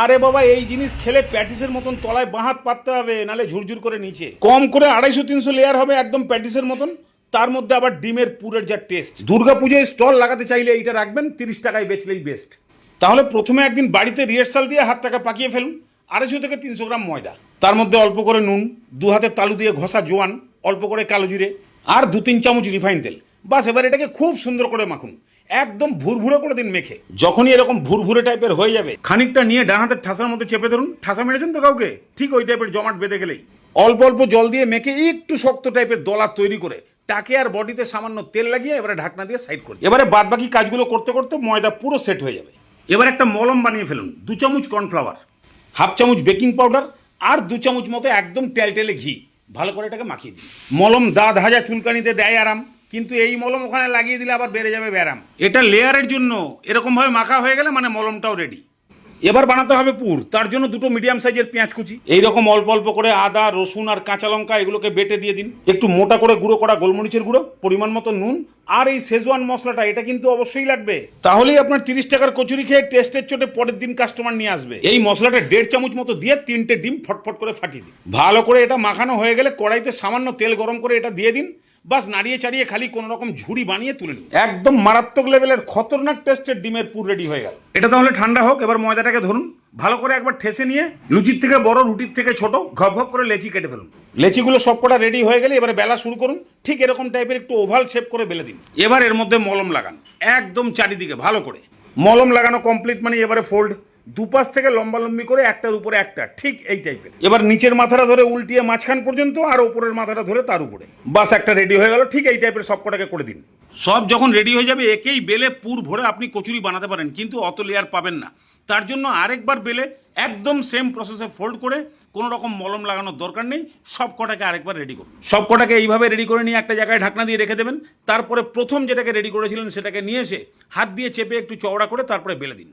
আরে বাবা, এই জিনিস খেলে প্যাটিসের মতন তলায় বাঁ হাত পাততে হবে, নালে ঝুরঝুর করে নিচে। কম করে 250-300 লেয়ার হবে একদম প্যাটিসের মতন। তার মধ্যে আবার ডিমের পুরের যা টেস্ট। দুর্গাপুজোয় স্টল লাগাতে চাইলে এইটা রাখবেন, 30 টাকায় বেচলেই বেস্ট। তাহলে প্রথমে একদিন বাড়িতে রিহার্সাল দিয়ে হাতটাকে পাকিয়ে ফেলুন। 250 থেকে 300 গ্রাম ময়দা, তার মধ্যে অল্প করে নুন, 2 হাতের তালু দিয়ে ঘষা জোয়ান, অল্প করে কালো জিরে আর 2-3 চামচ রিফাইন তেল। বাস এবার এটাকে খুব সুন্দর করে মাখুন, একদম ভুরভুরে করে দিন মেখে। যখনই এরকম ভুরভুরে টাইপের হয়ে যাবে, খানিকটা নিয়ে ডান হাতের ঠাসার মধ্যে চেপে ধরুন। ঠাসা মেরেছেন তো কাউকে? ঠিক ওই টাইপের জমাট বেঁধে গেলেই অল্প অল্প জল দিয়ে মেখে একটু শক্ত টাইপের দলা তৈরি করে টাকে আর বডিতে সামান্য তেল লাগিয়ে এবারে ঢাকনা দিয়ে সাইড করুন। এবারে বাদ বাকি কাজগুলো করতে করতে ময়দা পুরো সেট হয়ে যাবে। এবার একটা মলম বানিয়ে ফেলুন। 2 চামচ কর্নফ্লাওয়ার, 1/2 চামচ বেকিং পাউডার আর 2 চামচ মতো একদম টেলটেলে ঘি। ভালো করে এটাকে মাখিয়ে দিন। মলম দাঁত হাজা চুলকানিতে দেয় আরাম, কিন্তু এই মলম ওখানে লাগিয়ে দিলে আবার বেড়ে যাবে ব্যারাম। এটা লেয়ারের জন্য এরকম ভাবে মাখা হয়ে গেলে মানে মলমটাও রেডি। এবার বানাতে হবে পুর। তার জন্য 2টো মিডিয়াম সাইজের পেঁয়াজ কুচি, এইরকম অল্প অল্প করে আদা, রসুন আর কাঁচা লঙ্কা এগুলোকে বেটে দিয়ে দিন। একটু মোটা করে গুঁড়ো করা গোলমরিচের গুঁড়ো, পরিমাণ মতো নুন আর এই শেজওয়ান মশলাটা, এটা কিন্তু অবশ্যই লাগবে। তাহলেই আপনার 30 টাকার কচুরি খেয়ে টেস্টের চোটে পরের দিন কাস্টমার নিয়ে আসবে। এই মশলাটা 1.5 চামচ মতো দিয়ে 3টে ডিম ফটফট করে ফাটিয়ে দিন। ভালো করে এটা মাখানো হয়ে গেলে কড়াইতে সামান্য তেল গরম করে এটা দিয়ে দিন। বাস নাড়িয়ে চাড়িয়ে খালি কোনো রকম ঝুড়ি বানিয়ে তুলে নিন। একদম মারাত্মক লেভেলের খতরনাক টেস্টের ডিমের পুর রেডি হয়ে গেল। এটা তাহলে ঠান্ডা হোক। এবার ময়দাটাকে ধরুন, ভালো করে একবার ঠেসে নিয়ে লুচির থেকে বড়, রুটির থেকে ছোট ঘপ ঘপ করে লেচি কেটে ফেলুন। লেচিগুলো সবকটা রেডি হয়ে গেলে এবারে বেলা শুরু করুন। ঠিক এরকম টাইপের একটু ওভাল শেপ করে বেলে দিন। এবার এর মধ্যে মলম লাগান একদম চারিদিকে ভালো করে। মলম লাগানো কমপ্লিট মানে এবারে ফোল্ড, দুপাশ থেকে লম্বা লম্বি করে একটার উপরে একটা, ঠিক এই টাইপের। এবার নিচের মাথাটা ধরে উল্টিয়ে মাঝখান পর্যন্ত আর ওপরের মাথাটা ধরে তার উপরে। বাস একটা রেডি হয়ে গেল। ঠিক এই টাইপের সবকটাকে করে দিন। সব যখন রেডি হয়ে যাবে একেই বেলে পুর ভরে আপনি কচুরি বানাতে পারেন, কিন্তু অত লেয়ার পাবেন না। তার জন্য আরেকবার বেলে একদম সেম প্রসেসে ফোল্ড করে, কোনো রকম মলম লাগানোর দরকার নেই, সব কটাকে আরেকবার রেডি করুন। সব কটাকে এইভাবে রেডি করে নিয়ে একটা জায়গায় ঢাকনা দিয়ে রেখে দেবেন। তারপরে প্রথম যেটাকে রেডি করেছিলেন সেটাকে নিয়ে এসে হাত দিয়ে চেপে একটু চওড়া করে তারপরে বেলে দিন।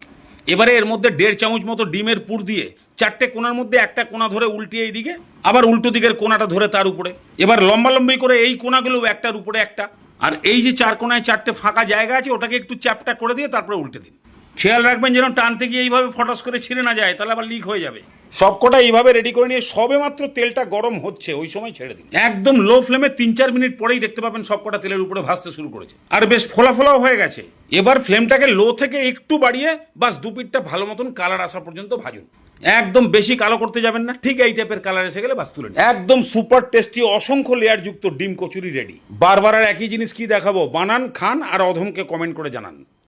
এবারে এর মধ্যে 1.5 চামচ মতো ডিমের পুর দিয়ে 4টে কোণার মধ্যে একটা কোণা ধরে উল্টিয়ে এই দিকে, আবার উল্টো দিকের কোণাটা ধরে তার উপরে। এবার লম্বা লম্বি করে এই কোণাগুলো একটার উপরে একটা, আর এই যে 4 কোণায় 4টে ফাঁকা জায়গা আছে ওটাকে একটু চ্যাপটা করে দিয়ে তারপরে উল্টে দিন। খেয়াল রাখবেন যেন টানতে গিয়ে এইভাবে ফটাস করে ছিঁড়ে না যায়, তাহলে আবার লিক হয়ে যাবে। সবকটা এইভাবে রেডি করে নিয়ে সবে মাত্র তেলটা গরম হচ্ছে ওই সময় ছেড়ে দিন। একদম লো ফ্লেমে 3-4 মিনিট পরেই দেখতে পাবেন সবকটা তেলের উপরে ভাসতে শুরু করেছে আর বেশ ফোলা ফোলাও হয়ে গেছে। এবার ফ্লেমটাকে লো থেকে একটু বাড়িয়ে বাস 2 পিঠটা ভালো মতন কালার আসা পর্যন্ত ভাজুন। একদম বেশি কালো করতে যাবেন না, ঠিক এই টাইপের কালার এসে গেলে বাস তুলে নিন। একদম সুপার টেস্টি অসংখ্য লেয়ার যুক্ত ডিম কচুরি রেডি। বারবার আর একই জিনিস কি দেখাবো? বানান, খান আর অধমকে কমেন্ট করে জানান।